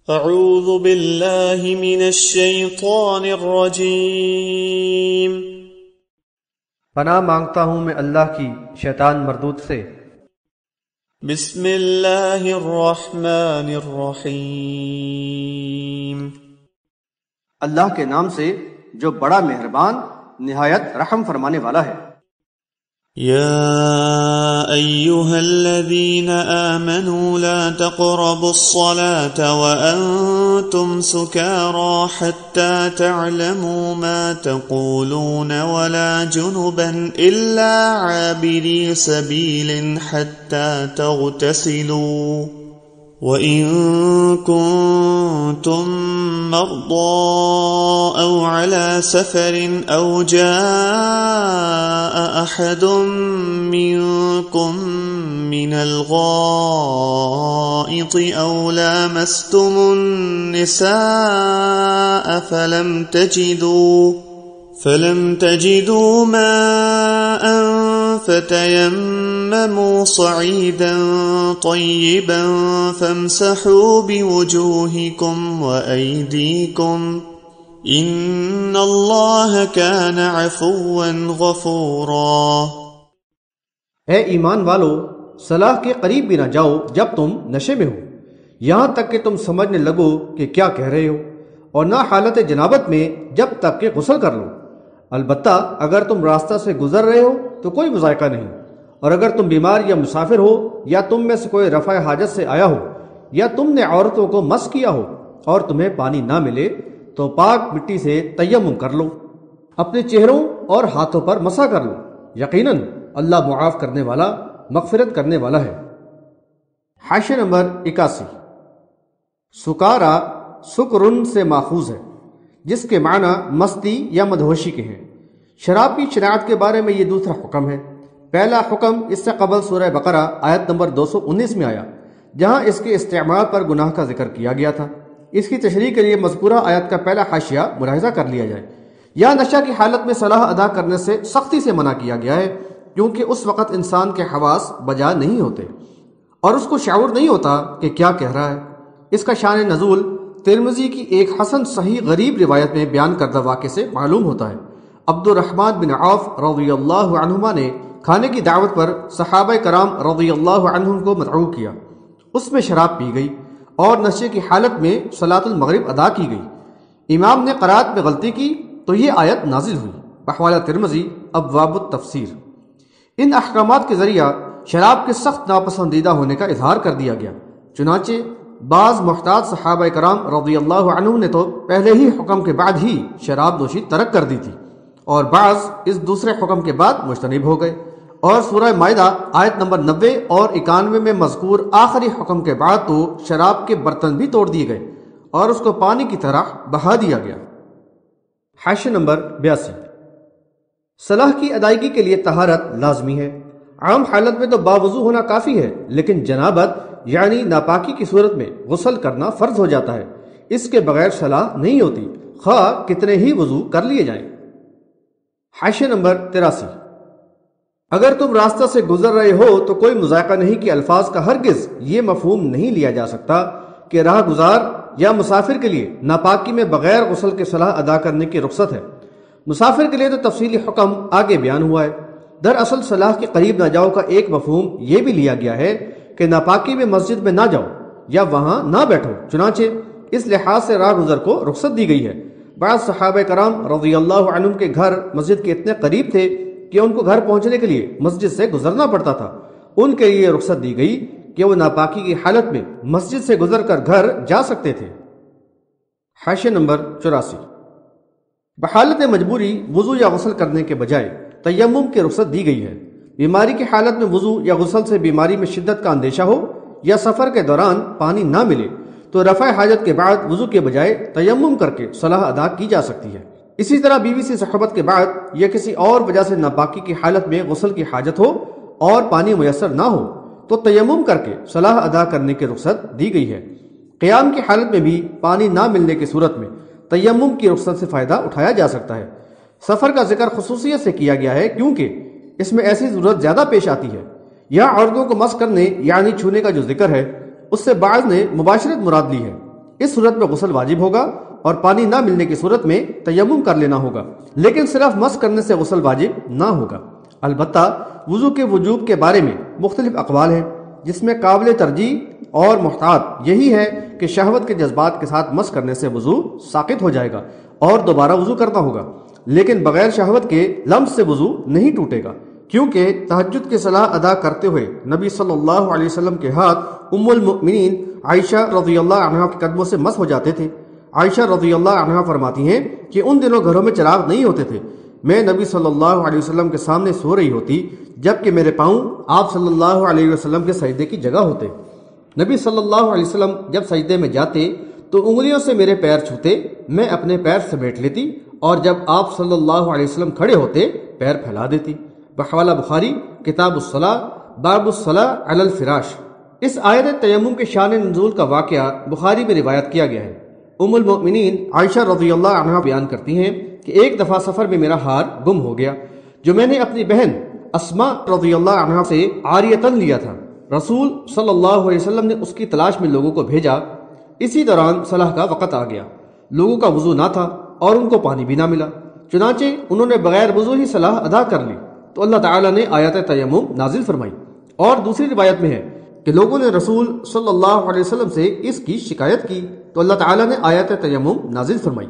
اعوذ باللہ من الشیطان الرجیم۔ پناہ مانگتا ہوں میں اللہ کی شیطان مردود سے۔ بسم اللہ الرحمن الرحیم۔ اللہ کے نام سے جو بڑا مہربان نہایت رحم فرمانے والا ہے۔ يا أيها الذين آمنوا لا تقربوا الصلاة وأنتم سكارى حتى تعلموا ما تقولون ولا جنبا إلا عابري سبيل حتى تغتسلوا وَإِن كُنتُم مَّرْضَىٰ أَوْ عَلَىٰ سَفَرٍ أَوْ جَاءَ أَحَدٌ مِّنكُم مِّنَ الْغَائِطِ أَوْ لَامَسْتُمُ النِّسَاءَ فَلَمْ تَجِدُوا مَاءً فَتَيَمَّمُوا صَعِيدًا طَيِّبًا فَامْسَحُوا بِوُجُوهِكُمْ وَأَيْدِيكُمْ إِنَّ اللَّهَ كَانَ عَفُوًّا غَفُورًا۔ اے ایمان والو، صلاح کے قریب بھی نہ جاؤ جب تم نشے میں ہو، یہاں تک کہ تم سمجھنے لگو کہ کیا کہہ رہے ہو، اور نہ حالت جنابت میں جب تک کہ غسل کر لو۔ البتہ اگر تم راستہ سے گزر رہے ہو تو کوئی مذائقہ نہیں، اور اگر تم بیمار یا مسافر ہو، یا تم میں سے کوئی رفع حاجت سے آیا ہو، یا تم نے عورتوں کو مس کیا ہو اور تمہیں پانی نہ ملے تو پاک مٹی سے تیمم کر لو، اپنے چہروں اور ہاتھوں پر مسح کر لو، یقیناً اللہ معاف کرنے والا مغفرت کرنے والا ہے۔ حاشیہ نمبر 81۔ سکارا سکرن سے ماخوذ ہے، جس کے معنی مستی یا مدہوشی کے ہیں۔ شراب کی شناعت کے بارے میں یہ دوسرا حکم ہے۔ پہلا حکم اس سے قبل سورہ بقرہ آیت نمبر 219 میں آیا، جہاں اس کے استعمال پر گناہ کا ذکر کیا گیا تھا۔ اس کی تشریح کے لیے مذکورہ آیت کا پہلا حاشیہ ملاحظہ کر لیا جائے۔ یا نشہ کی حالت میں صلاح ادا کرنے سے سختی سے منع کیا گیا ہے، کیونکہ اس وقت انسان کے حواس بجا نہیں ہوتے اور اس کو شعور نہیں ہوتا کہ کیا کہہ رہا ہے۔ اس کا شان نزول ترمذی کی ایک حسن صحیح غریب روایت میں بیان کردہ واقعے سے معلوم ہوتا ہے۔ عبد الرحمن بن عوف رضی اللہ عنہما نے کھانے کی دعوت پر صحابہ کرام رضی اللہ عنہم کو مدعو کیا۔ اس میں شراب پی گئی اور نشے کی حالت میں صلاۃ المغرب ادا کی گئی۔ امام نے قرات میں غلطی کی تو یہ آیت نازل ہوئی۔ بحوالہ ترمذی ابواب التفسیر۔ ان احکامات کے ذریعہ شراب کے سخت ناپسندیدہ ہونے کا اظہار کر دیا گیا، چنانچہ بعض محتاط صحابہ کرام رضی اللہ عنہم نے تو پہلے ہی حکم کے بعد ہی شراب نوشی ترک کر دی تھی، اور بعض اس دوسرے حکم کے بعد مجتنب ہو گئے، اور سورہ مائدہ آیت نمبر 90 اور 91 میں مذکور آخری حکم کے بعد تو شراب کے برتن بھی توڑ دیے گئے اور اس کو پانی کی طرح بہا دیا گیا۔ حاشیہ نمبر 82۔ صلاح کی ادائیگی کے لیے طہارت لازمی ہے۔ عام حالت میں تو باوضو ہونا کافی ہے، لیکن جنابت یعنی ناپاکی کی صورت میں غسل کرنا فرض ہو جاتا ہے۔ اس کے بغیر صلاح نہیں ہوتی، خواہ کتنے ہی وضو کر لیے جائیں۔ حاشیہ نمبر 83۔ اگر تم راستہ سے گزر رہے ہو تو کوئی مذائقہ نہیں کہ الفاظ کا ہرگز یہ مفہوم نہیں لیا جا سکتا کہ راہ گزار یا مسافر کے لیے ناپاکی میں بغیر غسل کے صلاح ادا کرنے کی رخصت ہے۔ مسافر کے لیے تو تفصیلی حکم آگے بیان ہوا ہے۔ دراصل صلاح کے قریب نہ جاؤ کا ایک مفہوم یہ بھی لیا گیا ہے کہ ناپاکی میں مسجد میں نہ جاؤ یا وہاں نہ بیٹھو، چنانچہ اس لحاظ سے راہ گزر کو رخصت دی گئی ہے۔ بعض صحابہ کرام رضی اللہ عنہم کے گھر مسجد کے اتنے قریب تھے کہ ان کو گھر پہنچنے کے لیے مسجد سے گزرنا پڑتا تھا۔ ان کے لیے رخصت دی گئی کہ وہ ناپاکی کی حالت میں مسجد سے گزر کر گھر جا سکتے تھے۔ حاشیہ نمبر 84۔ بحالت مجبوری وضو یا غسل کرنے کے بجائے تیمم کی رخصت دی گئی ہے۔ بیماری کی حالت میں وضو یا غسل سے بیماری میں شدت کا اندیشہ ہو یا سفر کے دوران پانی نہ ملے تو رفع حاجت کے بعد وضو کے بجائے تیمم کر کے صلاح ادا کی جا سکتی ہے۔ اسی طرح بیوی سے صحبت کے بعد یا کسی اور وجہ سے ناپاکی کی حالت میں غسل کی حاجت ہو اور پانی میسر نہ ہو تو تیمم کر کے صلاح ادا کرنے کی رخصت دی گئی ہے۔ قیام کی حالت میں بھی پانی نہ ملنے کی صورت میں تیمم کی رخصت سے فائدہ اٹھایا جا سکتا ہے۔ سفر کا ذکر خصوصیت سے کیا گیا ہے کیونکہ اس میں ایسی ضرورت زیادہ پیش آتی ہے۔ یہاں عورتوں کو مس کرنے یعنی چھونے کا جو ذکر ہے اس سے بعض نے مباشرت مراد لی ہے، اس صورت میں غسل واجب ہوگا اور پانی نہ ملنے کی صورت میں تیمم کر لینا ہوگا، لیکن صرف مس کرنے سے غسل واجب نہ ہوگا۔ البتہ وضو کے وجوب کے بارے میں مختلف اقوال ہیں، جس میں قابل ترجیح اور محتاط یہی ہے کہ شہوت کے جذبات کے ساتھ مس کرنے سے وضو ساقط ہو جائے گا اور دوبارہ وضو کرنا ہوگا، لیکن بغیر شہوت کے لمس سے وضو نہیں ٹوٹے گا، کیونکہ تہجد کی صلاح ادا کرتے ہوئے نبی صلی اللہ علیہ وسلم کے ہاتھ ام المؤمنین عائشہ رضی اللہ عنہا کے قدموں سے مس ہو جاتے تھے۔ عائشہ رضی اللہ عنہا فرماتی ہیں کہ ان دنوں گھروں میں چراغ نہیں ہوتے تھے، میں نبی صلی اللہ علیہ وسلم کے سامنے سو رہی ہوتی جبکہ میرے پاؤں آپ صلی اللہ علیہ وسلم کے سجدے کی جگہ ہوتے۔ نبی صلی اللہ علیہ وسلم جب سجدے میں جاتے تو انگلیوں سے میرے پیر چھوتے، میں اپنے پیر سمیٹ لیتی، اور جب آپ صلی اللہ علیہ وسلم کھڑے ہوتے پیر پھیلا دیتی۔ بحوالہ بخاری کتاب الصلاۃ باب الصلاۃ علی الفراش۔ اس آیت تیمم کے شان نزول کا واقعہ بخاری میں روایت کیا گیا ہے۔ ام المؤمنین عائشہ رضی اللہ عنہا بیان کرتی ہیں کہ ایک دفعہ سفر میں میرا ہار گم ہو گیا جو میں نے اپنی بہن اسماء رضی اللہ عنہا سے عاریتاً لیا تھا۔ رسول صلی اللہ علیہ وسلم نے اس کی تلاش میں لوگوں کو بھیجا۔ اسی دوران صلاح کا وقت آ گیا، لوگوں کا وضو نہ تھا اور ان کو پانی بھی نہ ملا، چنانچہ انہوں نے بغیر وضو ہی صلاح ادا کر لی تو اللہ تعالیٰ نے آیت تیمم نازل فرمائی۔ اور دوسری روایت میں ہے کہ لوگوں نے رسول صلی اللہ علیہ وسلم سے اس کی شکایت کی تو اللہ تعالیٰ نے آیت تیمم نازل فرمائی۔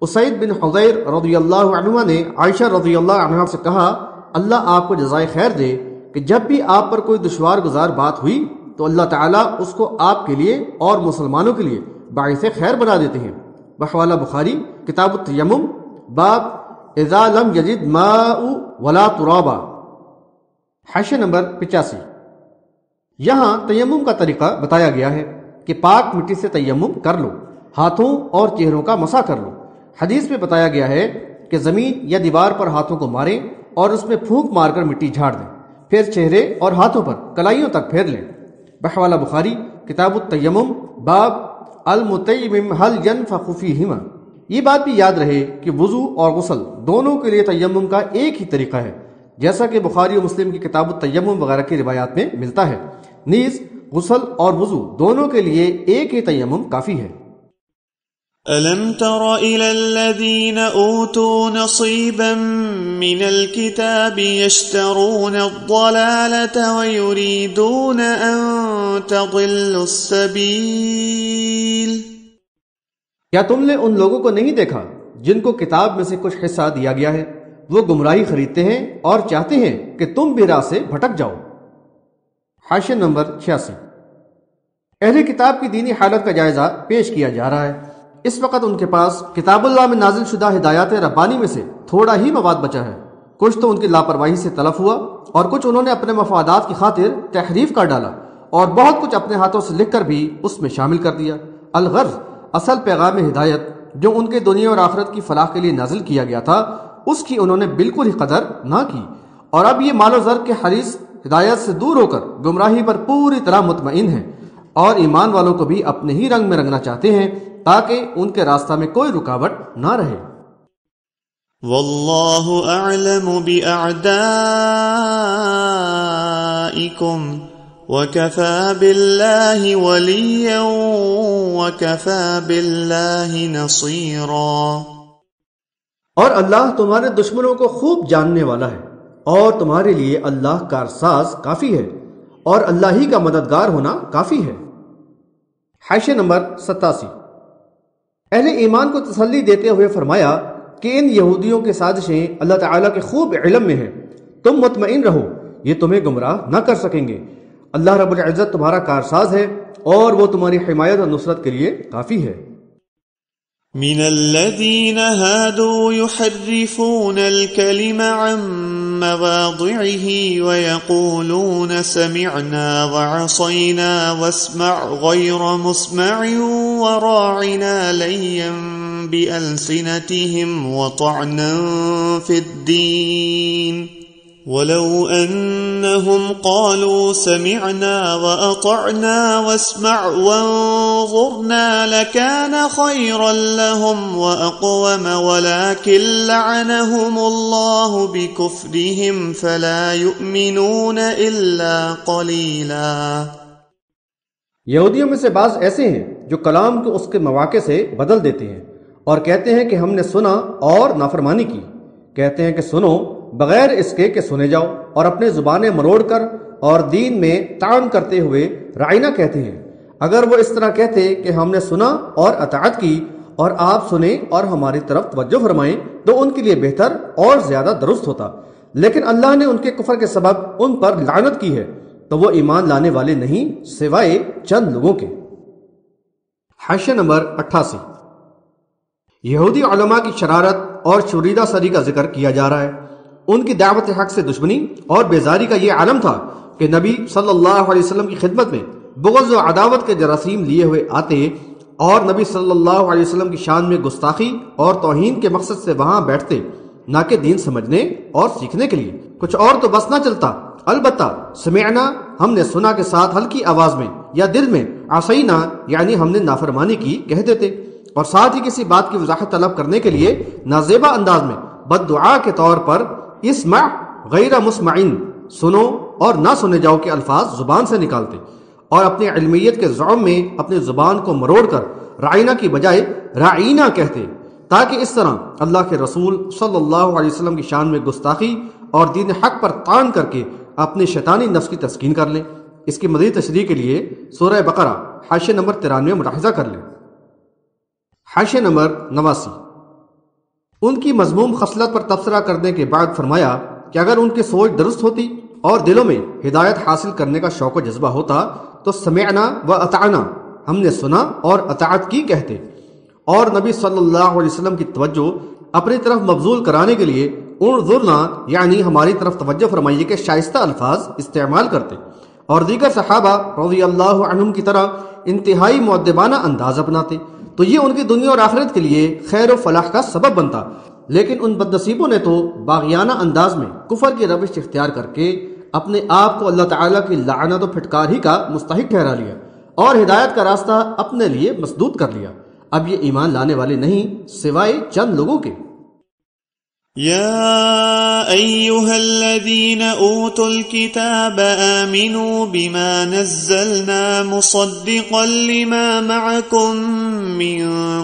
اسید بن حضیر رضی اللہ عنہ نے عائشہ رضی اللہ عنہ سے کہا، اللہ آپ کو جزائے خیر دے کہ جب بھی آپ پر کوئی دشوار گزار بات ہوئی تو اللہ تعالیٰ اس کو آپ کے لیے اور مسلمانوں کے لیے باعث خیر بنا دیتے ہیں۔ بحوالہ بخاری کتاب التیمم باب اذا لم یجد ماء ولا ترابا، حاشیہ نمبر 85۔ یہاں تیمم کا طریقہ بتایا گیا ہے کہ پاک مٹی سے تیمم کر لو، ہاتھوں اور چہروں کا مسح کر لو۔ حدیث میں بتایا گیا ہے کہ زمین یا دیوار پر ہاتھوں کو ماریں اور اس میں پھونک مار کر مٹی جھاڑ دیں، پھر چہرے اور ہاتھوں پر کلائیوں تک پھیر لیں۔ بحوالہ بخاری کتاب التیمم باب المتیمم هل ينفخ فیہما۔ یہ بات بھی یاد رہے کہ وضو اور غسل دونوں کے لیے تیمم کا ایک ہی طریقہ ہے، جیسا کہ بخاری و مسلم کی کتاب التیمم وغیرہ کی روایات میں ملتا ہے۔ نیز غسل اور وضو دونوں کے لیے ایک ہی تیمم کافی ہے۔ أَلَمْ تَرَ إِلَى الَّذِينَ أُوتُوا نَصِيبًا مِنَ الْكِتَابِ يَشْتَرُونَ الضَّلَالَةَ وَيُرِيدُونَ أَن تَضِلُّوا السَّبِيلَ۔ کیا تم نے ان لوگوں کو نہیں دیکھا جن کو کتاب میں سے کچھ حصہ دیا گیا ہے؟ وہ گمراہی خریدتے ہیں اور چاہتے ہیں کہ تم بھی راہ سے بھٹک جاؤ۔ حاشیہ نمبر 86۔ اہل کتاب کی دینی حالت کا جائزہ پیش کیا جا رہا ہے۔ اس وقت ان کے پاس کتاب اللہ میں نازل شدہ ہدایات ربانی میں سے تھوڑا ہی مواد بچا ہے، کچھ تو ان کی لاپرواہی سے تلف ہوا اور کچھ انہوں نے اپنے مفادات کی خاطر تحریف کر ڈالا، اور بہت کچھ اپنے ہاتھوں سے لکھ کر بھی اس میں شامل کر دیا۔ الغرض اصل پیغام ہدایت جو ان کے دنیا اور آخرت کی فلاح کے لیے نازل کیا گیا تھا اس کی انہوں نے بالکل ہی قدر نہ کی، اور اب یہ مال و زر کے حریص ہدایت سے دور ہو کر گمراہی پر پوری طرح مطمئن ہیں، اور ایمان والوں کو بھی اپنے ہی رنگ میں رنگنا چاہتے ہیں تاکہ ان کے راستہ میں کوئی رکاوٹ نہ رہے۔ واللہ اعلم باعدائکم وکفی باللہ ولیا وکفی باللہ نصیرا۔ اور اللہ تمہارے دشمنوں کو خوب جاننے والا ہے، اور تمہارے لیے اللہ کارساز کافی ہے، اور اللہ ہی کا مددگار ہونا کافی ہے۔ حاشیہ نمبر 87۔ اہل ایمان کو تسلی دیتے ہوئے فرمایا کہ ان یہودیوں کے سازشیں اللہ تعالیٰ کے خوب علم میں ہیں، تم مطمئن رہو، یہ تمہیں گمراہ نہ کر سکیں گے۔ اللہ رب العزت تمہارا کارساز ہے اور وہ تمہاری حمایت اور نصرت کے لیے کافی ہے۔ من الذين هادوا يحرفون الكلم عن مواضعه ويقولون سمعنا وعصينا واسمع غير مسمع وراعنا ليا بألسنتهم وطعنا في الدين ولو أنهم قالوا سمعنا وأطعنا واسمع وانظرنا لكان خيرا لهم وأقوم ولكن لعنهم الله بكفرهم فلا يؤمنون إلا قليلا۔ یہودیوں میں سے بعض ایسے ہیں جو کلام کو اس کے مواقع سے بدل دیتے ہیں اور کہتے ہیں کہ ہم نے سنا اور نافرمانی کی۔ کہتے ہیں کہ سنو بغیر اس کے کہ سنے جاؤ، اور اپنے زبانیں مروڑ کر اور دین میں طعن کرتے ہوئے رائنا کہتے ہیں۔ اگر وہ اس طرح کہتے کہ ہم نے سنا اور اطاعت کی اور آپ سنیں اور ہماری طرف توجہ فرمائیں تو ان کے لیے بہتر اور زیادہ درست ہوتا، لیکن اللہ نے ان کے کفر کے سبب ان پر لعنت کی ہے، تو وہ ایمان لانے والے نہیں سوائے چند لوگوں کے۔ حاشیہ نمبر 88۔ یہودی علماء کی شرارت اور شوریدہ سری کا ذکر کیا جا رہا ہے۔ ان کی دعوت حق سے دشمنی اور بیزاری کا یہ عالم تھا کہ نبی صلی اللہ علیہ وسلم کی خدمت میں بغض و عداوت کے جراثیم لیے ہوئے آتے اور نبی صلی اللہ علیہ وسلم کی شان میں گستاخی اور توہین کے مقصد سے وہاں بیٹھتے، نہ کہ دین سمجھنے اور سیکھنے کے لیے۔ کچھ اور تو بس نہ چلتا، البتہ سمعنا ہم نے سنا کے ساتھ ہلکی آواز میں یا دل میں عصینا یعنی ہم نے نافرمانی کی کہہ دیتے، اور ساتھ ہی کسی بات کی وضاحت طلب کرنے کے لیے نازیبا انداز میں بد دعا کے طور پر اسمع غیر مسمعین سنو اور نہ سنے جاؤ کے الفاظ زبان سے نکالتے، اور اپنی علمیت کے زعم میں اپنی زبان کو مروڑ کر رائنا کی بجائے رائینا کہتے، تاکہ اس طرح اللہ کے رسول صلی اللہ علیہ وسلم کی شان میں گستاخی اور دین حق پر طعن کر کے اپنے شیطانی نفس کی تسکین کر لیں۔ اس کی مزید تشریح کے لیے سورہ بقرہ حاشیہ نمبر 93 ملاحظہ کر لیں۔ حاشیہ نمبر 89۔ ان کی مذموم خصلت پر تبصرہ کرنے کے بعد فرمایا کہ اگر ان کی سوچ درست ہوتی اور دلوں میں ہدایت حاصل کرنے کا شوق و جذبہ ہوتا تو سمعنا و اطعنا ہم نے سنا اور اطاعت کی کہتے، اور نبی صلی اللہ علیہ وسلم کی توجہ اپنی طرف مبذول کرانے کے لیے انظرنا یعنی ہماری طرف توجہ فرمائیے کے شائستہ الفاظ استعمال کرتے، اور دیگر صحابہ رضی اللہ عنہم کی طرح انتہائی مؤدبانہ انداز اپناتے، تو یہ ان کی دنیا اور آخرت کے لیے خیر و فلاح کا سبب بنتا۔ لیکن ان بد نصیبوں نے تو باغیانہ انداز میں کفر کی روش اختیار کر کے اپنے آپ کو اللہ تعالیٰ کی لعنت و پھٹکار ہی کا مستحق ٹھہرا لیا اور ہدایت کا راستہ اپنے لیے مسدود کر لیا۔ اب یہ ایمان لانے والے نہیں سوائے چند لوگوں کے۔ يا أيها الذين أوتوا الكتاب آمنوا بما نزلنا مصدقا لما معكم من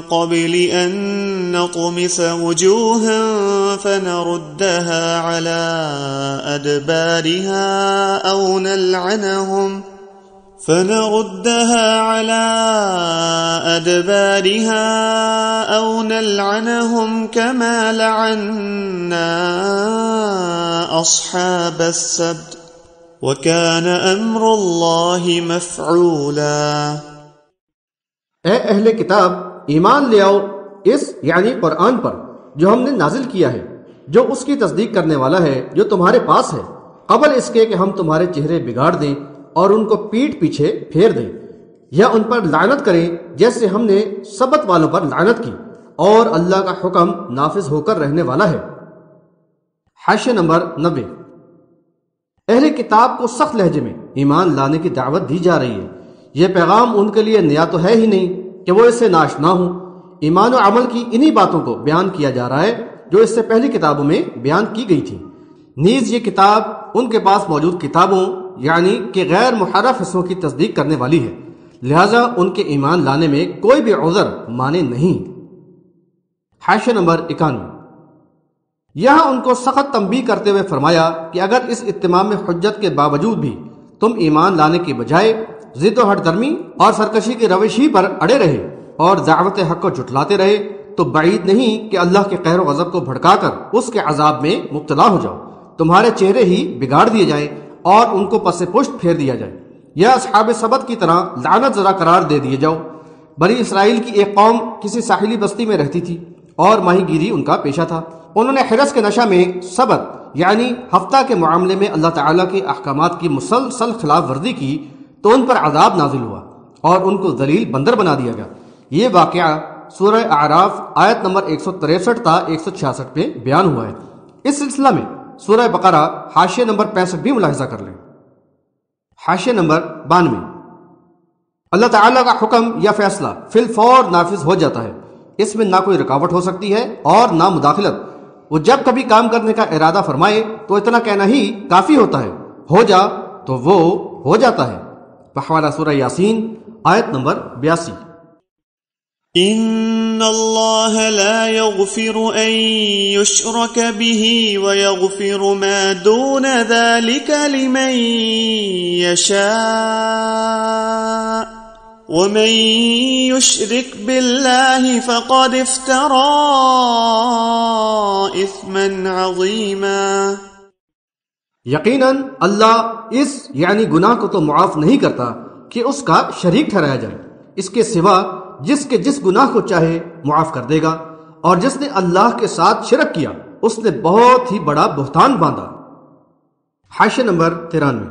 قبل أن نطمس وجوها فنردها على أدبارها أو نلعنهم كما لعنا أصحاب السبت وكان أمر الله مفعولا۔ اے اہل کتاب ایمان لے آؤ اس یعنی قرآن پر جو ہم نے نازل کیا ہے، جو اس کی تصدیق کرنے والا ہے جو تمہارے پاس ہے، قبل اس کے کہ ہم تمہارے چہرے بگاڑ دیں اور ان کو پیٹ پیچھے پھیر دیں یا ان پر لعنت کریں جیسے ہم نے سبت والوں پر لعنت کی، اور اللہ کا حکم نافذ ہو کر رہنے والا ہے۔ حاشیہ نمبر 90۔ اہل کتاب کو سخت لہجے میں ایمان لانے کی دعوت دی جا رہی ہے۔ یہ پیغام ان کے لیے نیا تو ہے ہی نہیں کہ وہ اس سے ناشنا ہوں۔ ایمان و عمل کی انہی باتوں کو بیان کیا جا رہا ہے جو اس سے پہلی کتابوں میں بیان کی گئی تھی۔ نیز یہ کتاب ان کے پاس موجود کتابوں یعنی کہ غیر محرف حصوں کی تصدیق کرنے والی ہے، لہذا ان کے ایمان لانے میں کوئی بھی عذر مانے نہیں۔ حاشیہ نمبر 91۔ یہاں ان کو سخت تنبیہ کرتے ہوئے فرمایا کہ اگر اس اتمام حجت کے باوجود بھی تم ایمان لانے کے بجائے ضد و ہٹ درمی اور سرکشی کی روش ہی پر اڑے رہے اور دعوت حق کو جھٹلاتے رہے تو بعید نہیں کہ اللہ کے قہر و غضب کو بھڑکا کر اس کے عذاب میں مبتلا ہو جاؤ، تمہارے چہرے ہی بگاڑ دیے جائیں اور ان کو پس پشت پھیر دیا جائے، یا اصحاب سبت کی طرح لعنت زدہ قرار دے دیے جاؤ۔ بنی اسرائیل کی ایک قوم کسی ساحلی بستی میں رہتی تھی اور ماہی گیری ان کا پیشہ تھا۔ انہوں نے حرس کے نشہ میں سبت یعنی ہفتہ کے معاملے میں اللہ تعالیٰ کے احکامات کی مسلسل خلاف ورزی کی تو ان پر عذاب نازل ہوا اور ان کو ذلیل بندر بنا دیا گیا۔ یہ واقعہ سورہ اعراف آیت نمبر 163 تا 166 میں بیان ہوا ہے۔ اس سلسلہ میں سورہ بقرہ حاشیہ نمبر 65 بھی ملاحظہ کر لیں۔ حاشیہ نمبر 92۔ اللہ تعالیٰ کا حکم یا فیصلہ فی الفور نافذ ہو جاتا ہے، اس میں نہ کوئی رکاوٹ ہو سکتی ہے اور نہ مداخلت۔ وہ جب کبھی کام کرنے کا ارادہ فرمائے تو اتنا کہنا ہی کافی ہوتا ہے، ہو جا تو وہ ہو جاتا ہے۔ بحوالہ سورہ یاسین آیت نمبر 82۔ إن الله لا يغفر أن يشرك به ويغفر ما دون ذلك لمن يشاء ومن يشرك بالله فقد افترى إثما عظيما۔ یقیناً اللہ اس یعنی گناہ کو تو معاف نہیں کرتا کہ اس کا شریک ٹھہرایا جائے، اس کے سوا جس کے جس گناہ کو چاہے معاف کر دے گا، اور جس نے اللہ کے ساتھ شرک کیا اس نے بہت ہی بڑا بہتان باندھا۔ حاشیہ نمبر 93۔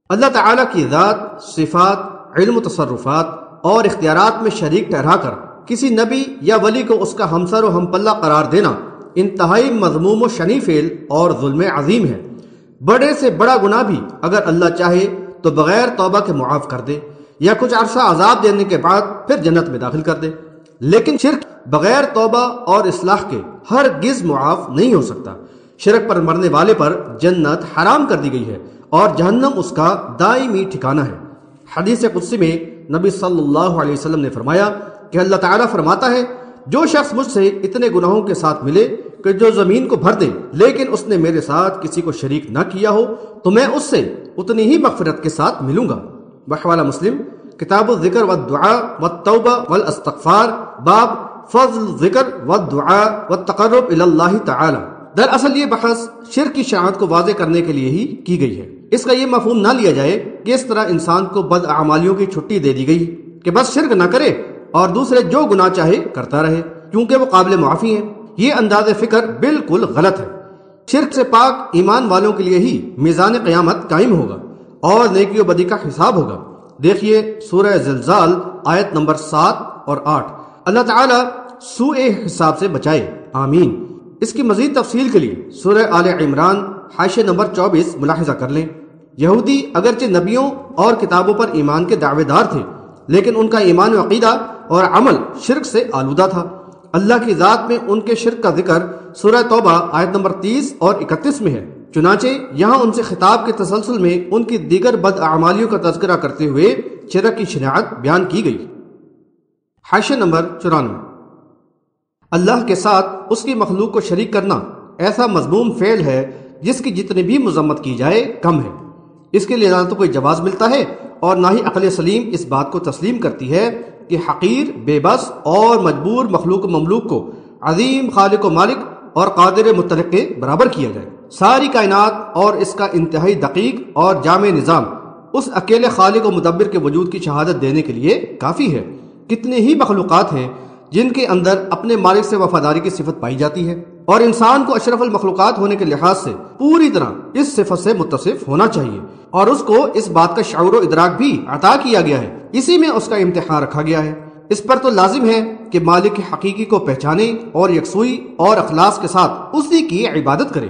اللہ تعالیٰ کی ذات، صفات، علم و تصرفات اور اختیارات میں شریک ٹھہرا کر کسی نبی یا ولی کو اس کا ہمسر و ہم پلہ قرار دینا انتہائی مذموم و شنیع فعل اور ظلم عظیم ہے۔ بڑے سے بڑا گناہ بھی اگر اللہ چاہے تو بغیر توبہ کے معاف کر دے یا کچھ عرصہ عذاب دینے کے بعد پھر جنت میں داخل کر دے، لیکن شرک بغیر توبہ اور اصلاح کے ہرگز معاف نہیں ہو سکتا۔ شرک پر مرنے والے پر جنت حرام کر دی گئی ہے اور جہنم اس کا دائمی ٹھکانہ ہے۔ حدیث قدسی میں نبی صلی اللہ علیہ وسلم نے فرمایا کہ اللہ تعالیٰ فرماتا ہے، جو شخص مجھ سے اتنے گناہوں کے ساتھ ملے کہ جو زمین کو بھر دے لیکن اس نے میرے ساتھ کسی کو شریک نہ کیا ہو تو میں اس سے اتنی ہی مغفرت کے ساتھ ملوں گا۔ بحوالہ مسلم، کتاب الذکر والدعاء والتوبہ والاستغفار، باب فضل الذکر والدعاء والتقرب الی اللہ تعالی۔ دراصل یہ بحث شرک کی شاعت کو واضح کرنے کے لیے ہی کی گئی ہے۔ اس کا یہ مفہوم نہ لیا جائے کہ اس طرح انسان کو بد اعمالیوں کی چھٹی دے دی گئی کہ بس شرک نہ کرے اور دوسرے جو گناہ چاہے کرتا رہے کیونکہ وہ قابل معافی ہیں۔ یہ انداز فکر بالکل غلط ہے۔ شرک سے پاک ایمان والوں کے لیے ہی میزان قیامت قائم ہوگا اور نیکی و بدی کا حساب ہوگا۔ دیکھیے سورہ زلزال آیت نمبر 7 اور 8۔ اللہ تعالیٰ سوء حساب سے بچائے، آمین۔ اس کی مزید تفصیل کے لیے سورہ آل عمران حاشیہ نمبر 24 ملاحظہ کر لیں۔ یہودی اگرچہ نبیوں اور کتابوں پر ایمان کے دعوے دار تھے لیکن ان کا ایمان و عقیدہ اور عمل شرک سے آلودہ تھا۔ اللہ کی ذات میں ان کے شرک کا ذکر سورہ توبہ آیت نمبر 30 اور 31 میں ہے۔ چنانچہ یہاں ان سے خطاب کے تسلسل میں ان کی دیگر بد اعمالیوں کا تذکرہ کرتے ہوئے شرک کی شناعت بیان کی گئی۔ حاشیہ نمبر 94۔ اللہ کے ساتھ اس کی مخلوق کو شریک کرنا ایسا مذموم فعل ہے جس کی جتنی بھی مذمت کی جائے کم ہے۔ اس کے لیے نہ تو کوئی جواز ملتا ہے اور نہ ہی عقل سلیم اس بات کو تسلیم کرتی ہے کہ حقیر، بے بس اور مجبور مخلوق و مملوک کو عظیم خالق و مالک اور قادر مطلق کے برابر کیا جائے۔ ساری کائنات اور اس کا انتہائی دقیق اور جامع نظام اس اکیلے خالق و مدبر کے وجود کی شہادت دینے کے لیے کافی ہے۔ کتنے ہی مخلوقات ہیں جن کے اندر اپنے مالک سے وفاداری کی صفت پائی جاتی ہے اور انسان کو اشرف المخلوقات ہونے کے لحاظ سے پوری طرح اس صفت سے متصف ہونا چاہیے اور اس کو اس بات کا شعور و ادراک بھی عطا کیا گیا ہے، اسی میں اس کا امتحان رکھا گیا ہے۔ اس پر تو لازم ہے کہ مالک حقیقی کو پہچانے اور یکسوئی اور اخلاص کے ساتھ اسی کی عبادت کرے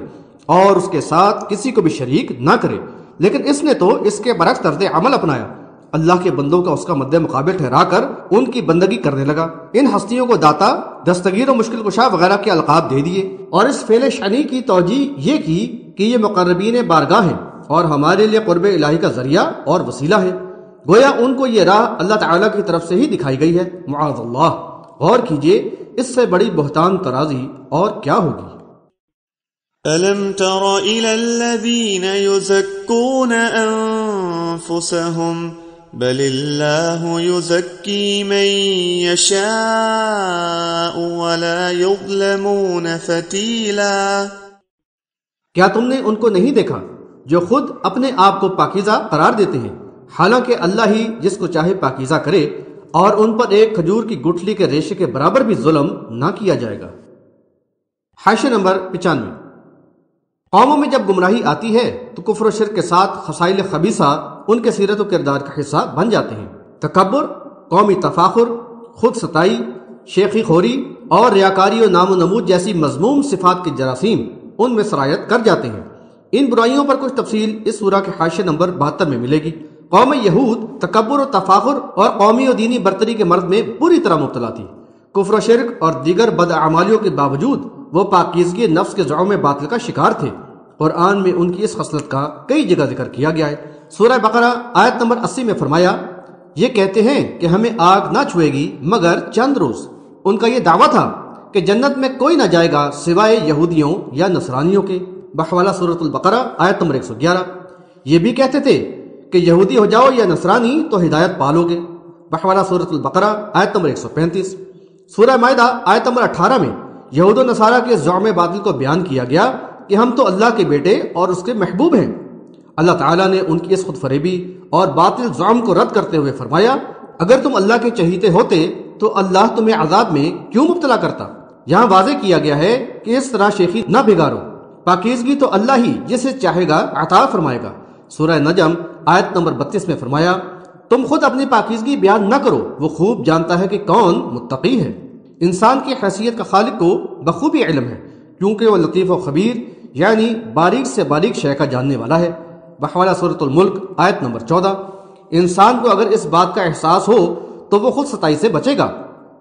اور اس کے ساتھ کسی کو بھی شریک نہ کرے، لیکن اس نے تو اس کے برعکس طرز عمل اپنایا۔ اللہ کے بندوں کا اس کا مد مقابل ٹھہرا کر ان کی بندگی کرنے لگا۔ ان ہستیوں کو داتا، دستگیر و مشکل کشا وغیرہ کے القاب دے دیے اور اس فعل شنیع کی توجیہ یہ کی کہ یہ مقربین بارگاہ ہیں اور ہمارے لیے قرب الہی کا ذریعہ اور وسیلہ ہے۔ گویا ان کو یہ راہ اللہ تعالیٰ کی طرف سے ہی دکھائی گئی ہے، معاذ اللہ۔ غور کیجئے اس سے بڑی بہتان ترازی اور کیا ہوگی۔ أَلَمْ تَرَ إِلَى الَّذِينَ يُزَكُّونَ أَنفُسَهُمْ بَلِ اللَّهُ يُزَكِّي مَن يَشَاءُ وَلَا يُظْلَمُونَ فَتِيلًا۔ کیا تم نے ان کو نہیں دیکھا جو خود اپنے آپ کو پاکیزہ قرار دیتے ہیں، حالانکہ اللہ ہی جس کو چاہے پاکیزہ کرے اور ان پر ایک کھجور کی گٹھلی کے ریشے کے برابر بھی ظلم نہ کیا جائے گا۔ حاشیہ نمبر 95۔ قوموں میں جب گمراہی آتی ہے تو کفر و شرک کے ساتھ خصائل خبیثہ ان کے سیرت و کردار کا حصہ بن جاتے ہیں۔ تکبر، قومی تفاخر، خود ستائی، شیخی خوری اور ریاکاری و نام و نمود جیسی مذموم صفات کے جراثیم ان میں سرایت کر جاتے ہیں۔ ان برائیوں پر کچھ تفصیل اس سورہ کے حاشیہ نمبر 72 میں ملے گی۔ قوم یہود تکبر و تفاخر اور قومی و دینی برتری کے مرض میں پوری طرح مبتلا تھی۔ کفر و شرک اور دیگر بد اعمالیوں کے باوجود وہ پاکیزگی نفس کے زعم باطل کا شکار تھے۔ قرآن میں ان کی اس خصلت کا کئی جگہ ذکر کیا گیا ہے۔ سورہ بقرہ آیت نمبر 80 میں فرمایا، یہ کہتے ہیں کہ ہمیں آگ نہ چھوئے گی مگر چند روز۔ ان کا یہ دعویٰ تھا کہ جنت میں کوئی نہ جائے گا سوائے یہودیوں یا نصرانیوں کے، بحوالہ سورۃ البقرہ آیت نمبر 111۔ یہ بھی کہتے تھے کہ یہودی ہو جاؤ یا نصرانی تو ہدایت پالو گے، بحوالہ سورۃ البقرہ آیت نمبر 135۔ سورہ مائدہ آیت نمبر 18 میں یہود و نصارہ کے زعم باطل کو بیان کیا گیا کہ ہم تو اللہ کے بیٹے اور اس کے محبوب ہیں۔ اللہ تعالیٰ نے ان کی اس خود فریبی اور باطل زعم کو رد کرتے ہوئے فرمایا، اگر تم اللہ کے چہیتے ہوتے تو اللہ تمہیں عذاب میں کیوں مبتلا کرتا۔ یہاں واضح کیا گیا ہے کہ اس طرح شیخی نہ بگاڑو، پاکیزگی تو اللہ ہی جسے چاہے گا عطا فرمائے گا۔ سورہ نجم آیت نمبر 32 میں فرمایا، تم خود اپنی پاکیزگی بیان نہ کرو، وہ خوب جانتا ہے کہ کون متقی ہے۔ انسان کی حیثیت کا خالق کو بخوبی علم ہے، کیونکہ وہ لطیف و خبیر یعنی باریک سے باریک شے کا جاننے والا ہے، بحوالہ سورۃ الملک آیت نمبر 14۔ انسان کو اگر اس بات کا احساس ہو تو وہ خود ستائی سے بچے گا۔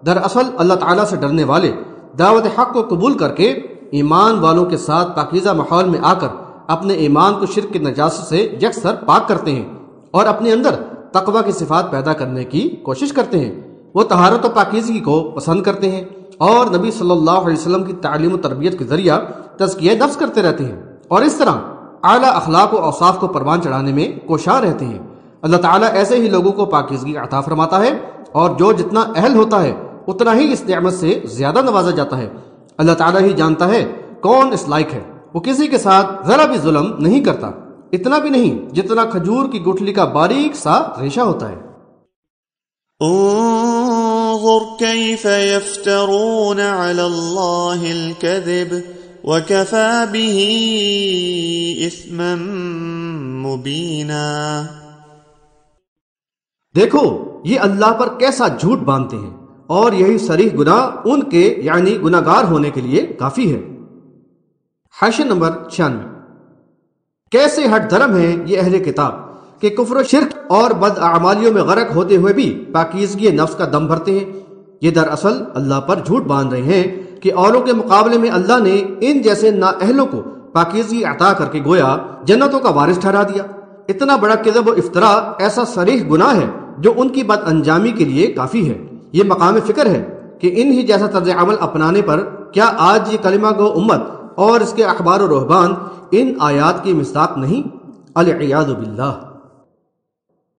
دراصل اللہ تعالیٰ سے ڈرنے والے دعوت حق کو قبول کر کے ایمان والوں کے ساتھ پاکیزہ ماحول میں آ کر اپنے ایمان کو شرک کی نجاست سے یکسر پاک کرتے ہیں اور اپنے اندر تقوی کی صفات پیدا کرنے کی کوشش کرتے ہیں۔ وہ طہارت و پاکیزگی کو پسند کرتے ہیں اور نبی صلی اللہ علیہ وسلم کی تعلیم و تربیت کے ذریعہ تزکیہ نفس کرتے رہتے ہیں، اور اس طرح اعلیٰ اخلاق و اوصاف کو پروان چڑھانے میں کوشاں رہتے ہیں۔ اللہ تعالیٰ ایسے ہی لوگوں کو پاکیزگی عطا فرماتا ہے، اور جو جتنا اہل ہوتا ہے اتنا ہی اس نعمت سے زیادہ نوازا جاتا ہے۔ اللہ تعالیٰ ہی جانتا ہے کون اس لائق ہے۔ وہ کسی کے ساتھ ذرا بھی ظلم نہیں کرتا، اتنا بھی نہیں جتنا کھجور کی گٹھلی کا باریک سا ریشہ ہوتا ہے۔ انظر كيف يفترون على الله الكذب وكفى به إثما مبينا۔ دیکھو یہ اللہ پر کیسا جھوٹ باندھتے ہیں، اور یہی صریح گناہ ان کے یعنی گناہ گار ہونے کے لیے کافی ہے۔ حاشیہ نمبر 96۔ کیسے ہٹ دھرم ہیں یہ اہل کتاب کہ کفر و شرک اور بد اعمالیوں میں غرق ہوتے ہوئے بھی پاکیزگی نفس کا دم بھرتے ہیں۔ یہ دراصل اللہ پر جھوٹ باندھ رہے ہیں کہ اوروں کے مقابلے میں اللہ نے ان جیسے نااہلوں کو پاکیزگی عطا کر کے گویا جنتوں کا وارث ٹھہرا دیا۔ اتنا بڑا کذب و افطرا ایسا صریح گناہ ہے جو ان کی بد انجامی کے لیے کافی ہے۔ یہ مقام فکر ہے کہ ان ہی جیسا طرز عمل اپنانے پر کیا آج یہ کلمہ گو امت اور اس کے احبار و رہبان ان آیات کی مصداق نہیں؟ العیاذ باللہ۔